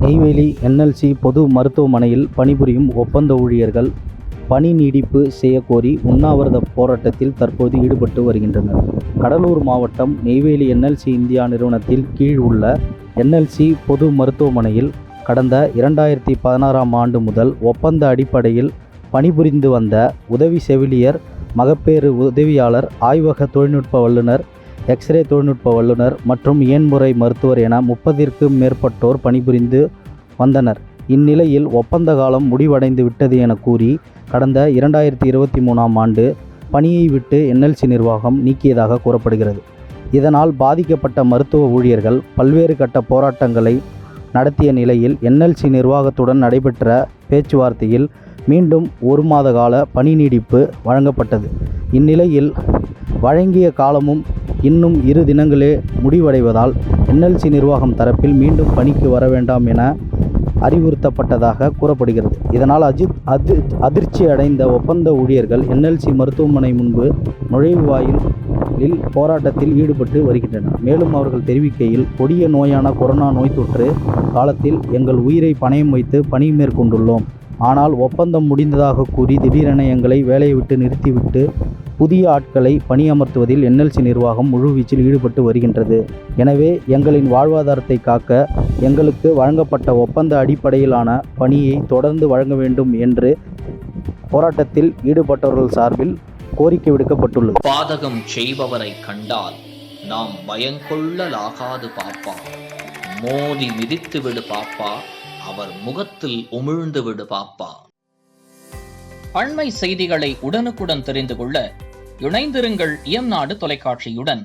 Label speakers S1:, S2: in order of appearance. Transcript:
S1: Neyveli NLC பொது மருத்துவமனையில் பணிபுரியும் ஒப்பந்த ஊழியர்கள் பணி நீடிப்பு செய்யக்கோரி உண்ணாவிரத போராட்டத்தில் தற்போது ஈடுபட்டு வருகின்றனர். கடலூர் மாவட்டம் நெய்வேலி என்எல்சி இந்தியா நிறுவனத்தில் கீழ் உள்ள என்எல்சி பொது மருத்துவமனையில் கடந்த 2016ஆம் ஆண்டு முதல் ஒப்பந்த அடிப்படையில் பணிபுரிந்து வந்த உதவி செவிலியர், மகப்பேறு உதவியாளர், ஆய்வக தொழில்நுட்ப வல்லுநர், எக்ஸ்ரே தொழில்நுட்ப வல்லுநர் மற்றும் இயன்முறை மருத்துவர் என 30க்கும் மேற்பட்டோர் பணிபுரிந்து வந்தனர். இந்நிலையில் ஒப்பந்த காலம் முடிவடைந்து விட்டது என கூறி கடந்த 2023ஆம் ஆண்டு பணியை விட்டு என்எல்சி நிர்வாகம் நீக்கியதாக கூறப்படுகிறது. இதனால் பாதிக்கப்பட்ட மருத்துவ ஊழியர்கள் பல்வேறு கட்ட போராட்டங்களை நடத்திய நிலையில் என்எல்சி நிர்வாகத்துடன் நடைபெற்ற பேச்சுவார்த்தையில் மீண்டும் 1 மாத கால பணி நீடிப்பு வழங்கப்பட்டது. இந்நிலையில் வழங்கிய காலமும் இன்னும் 2 தினங்களே முடிவடைவதால் என்எல்சி நிர்வாகம் தரப்பில் மீண்டும் பணிக்கு வர வேண்டாம் என அறிவுறுத்தப்பட்டதாக கூறப்படுகிறது. இதனால் அதிர்ச்சி அடைந்த ஒப்பந்த ஊழியர்கள் என்எல்சி மருத்துவமனை முன்பு நுழைவாயிலில் போராட்டத்தில் ஈடுபட்டு வருகின்றனர். மேலும் அவர்கள் தெரிவிக்கையில், கொடிய நோயான கொரோனா நோய் தொற்று காலத்தில் எங்கள் உயிரை பணயம் வைத்து பணி மேற்கொண்டுள்ளோம். ஆனால் ஒப்பந்தம் முடிந்ததாக கூறி திடீரென எங்களை வேலையை விட்டு நிறுத்திவிட்டு புதிய ஆட்களை பணியமர்த்துவதில் என்எல்சி நிர்வாகம் முழுவீச்சில் ஈடுபட்டு வருகின்றது. எனவே எங்களின் வாழ்வாதாரத்தை காக்க எங்களுக்கு வழங்கப்பட்ட ஒப்பந்த அடிப்படையிலான பணியை தொடர்ந்து வழங்க வேண்டும் என்று போராட்டத்தில் ஈடுபட்டவர்கள் சார்பில் கோரிக்கை விடுக்கப்பட்டுள்ளது.
S2: பாதகம் செய்பவரை கண்டால் நாம் பயங்கொள்ளலாகாது பாப்பா, மோதி மிதித்து விடு பாப்பா, அவர் முகத்தில் உமிழ்ந்து விடு பாப்பா. அண்மை செய்திகளை உடனுக்குடன் தெரிந்து கொள்ள இணைந்திருங்கள் இயம்நாடு தொலைக்காட்சியுடன்.